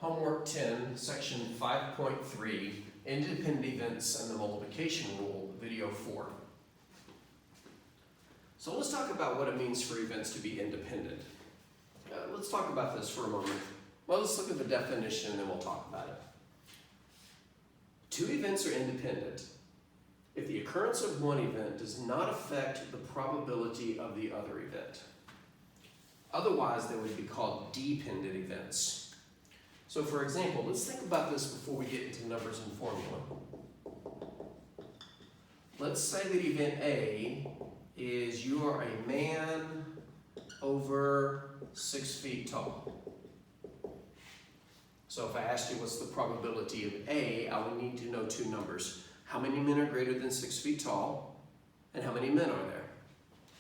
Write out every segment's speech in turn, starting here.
Homework 10, Section 5.3, Independent Events and the Multiplication Rule, Video 4. So let's talk about what it means for events to be independent. Let's talk about this for a moment. Well, let's look at the definition and then we'll talk about it. Two events are independent if the occurrence of one event does not affect the probability of the other event. Otherwise, they would be called dependent events. So for example, let's think about this before we get into numbers and formula. Let's say that event A is you are a man over 6 feet tall. So if I asked you what's the probability of A, I would need to know two numbers. How many men are greater than 6 feet tall, and how many men are there?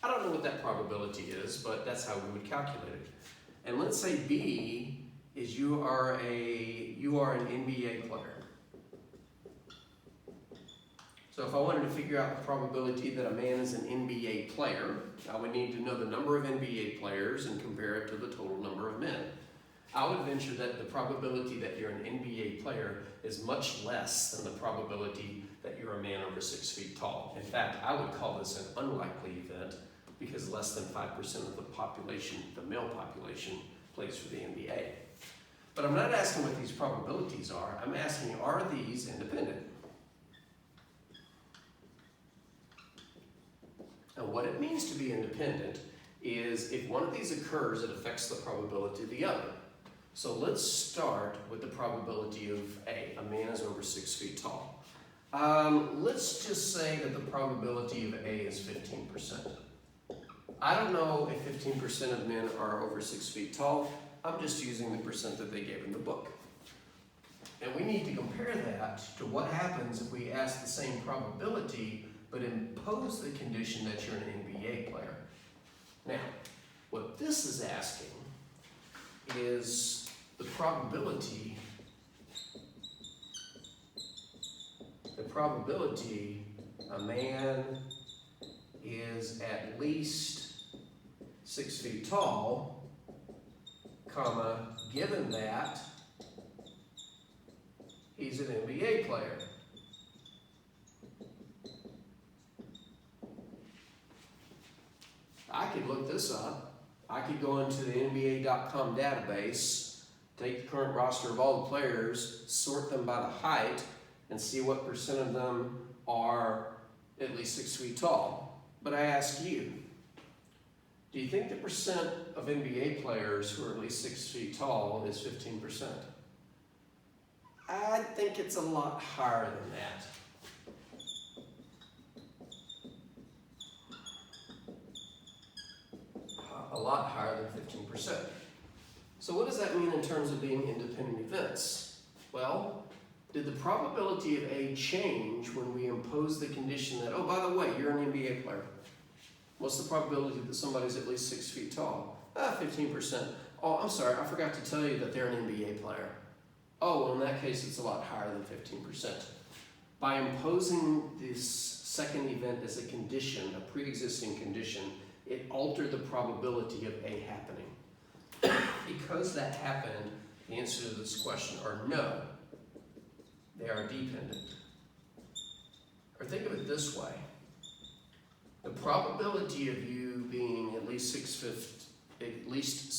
I don't know what that probability is, but that's how we would calculate it. And let's say B is you are an NBA player. So if I wanted to figure out the probability that a man is an NBA player, I would need to know the number of NBA players and compare it to the total number of men. I would venture that the probability that you're an NBA player is much less than the probability that you're a man over 6 feet tall. In fact, I would call this an unlikely event because less than 5% of the population, the male population, plays for the NBA. But I'm not asking what these probabilities are. I'm asking, are these independent? And what it means to be independent is if one of these occurs, it affects the probability of the other. So let's start with the probability of A man is over 6 feet tall. Let's just say that the probability of A is 15%. I don't know if 15% of men are over 6 feet tall. I'm just using the percent that they gave in the book. And we need to compare that to what happens if we ask the same probability but impose the condition that you're an NBA player. Now, what this is asking is the probability a man is at least 6 feet tall, comma, given that he's an NBA player. I could look this up. I could go into the NBA.com database, take the current roster of all the players, sort them by the height, and see what percent of them are at least 6 feet tall. But I ask you, do you think the percent of NBA players who are at least 6 feet tall is 15%? I think it's a lot higher than that. A lot higher than 15%. So what does that mean in terms of being independent events? Well, did the probability of A change when we impose the condition that, oh, by the way, you're an NBA player? What's the probability that somebody's at least 6 feet tall? 15%. Oh, I'm sorry, I forgot to tell you that they're an NBA player. Oh, well, in that case, it's a lot higher than 15%. By imposing this second event as a condition, a pre-existing condition, it altered the probability of A happening. Because that happened, the answer to this question are no, they are dependent. Or think of it this way. The probability of you being at least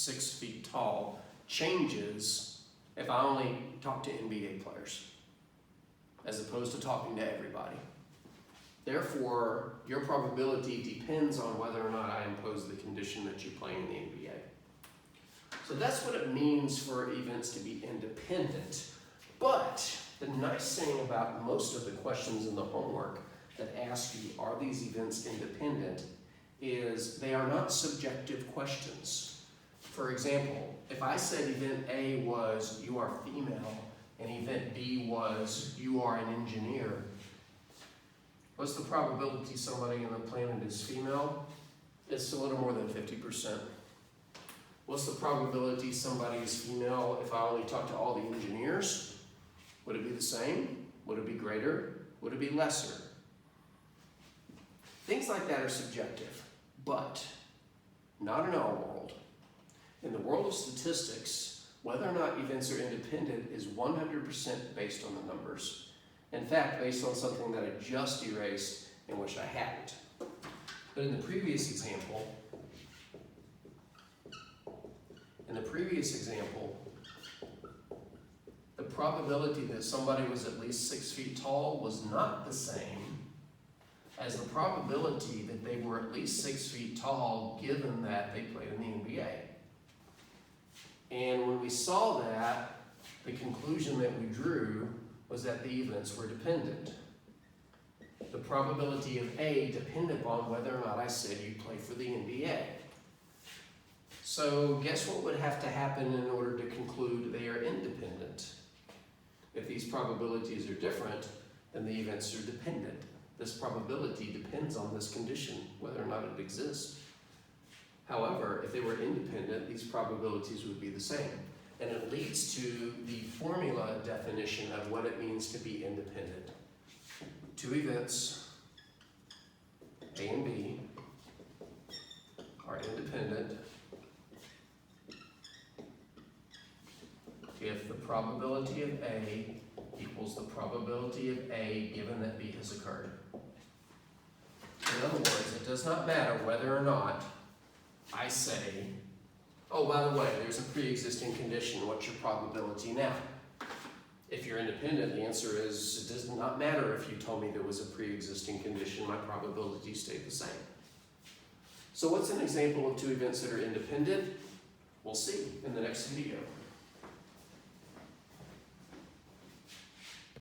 6 feet tall changes if I only talk to NBA players, as opposed to talking to everybody. Therefore, your probability depends on whether or not I impose the condition that you play in the NBA. So that's what it means for events to be independent. But the nice thing about most of the questions in the homework that ask you, are these events independent, is they are not subjective questions. For example, if I said event A was you are female and event B was you are an engineer, what's the probability somebody on the planet is female? It's a little more than 50%. What's the probability somebody is female if I only talk to all the engineers? Would it be the same? Would it be greater? Would it be lesser? Things like that are subjective, but not in our world. In the world of statistics, Whether or not events are independent is 100% based on the numbers. In fact, based on something that I just erased and wish I hadn't. But in the previous example, the probability that somebody was at least 6 feet tall was not the same as the probability that they were at least 6 feet tall given that they played in the NBA. And when we saw that, the conclusion that we drew was that the events were dependent. The probability of A depended upon whether or not I said you play for the NBA. So guess what would have to happen in order to conclude they are independent? If these probabilities are different, then the events are dependent. This probability depends on this condition, whether or not it exists. However, if they were independent, these probabilities would be the same. And it leads to the formula definition of what it means to be independent. Two events, A and B, are independent if the probability of A equals the probability of A given that B has occurred. In other words, it does not matter whether or not I say, oh, by the way, there's a pre-existing condition, what's your probability now? If you're independent, the answer is, it does not matter if you told me there was a pre-existing condition, my probability stayed the same. So what's an example of two events that are independent? We'll see in the next video.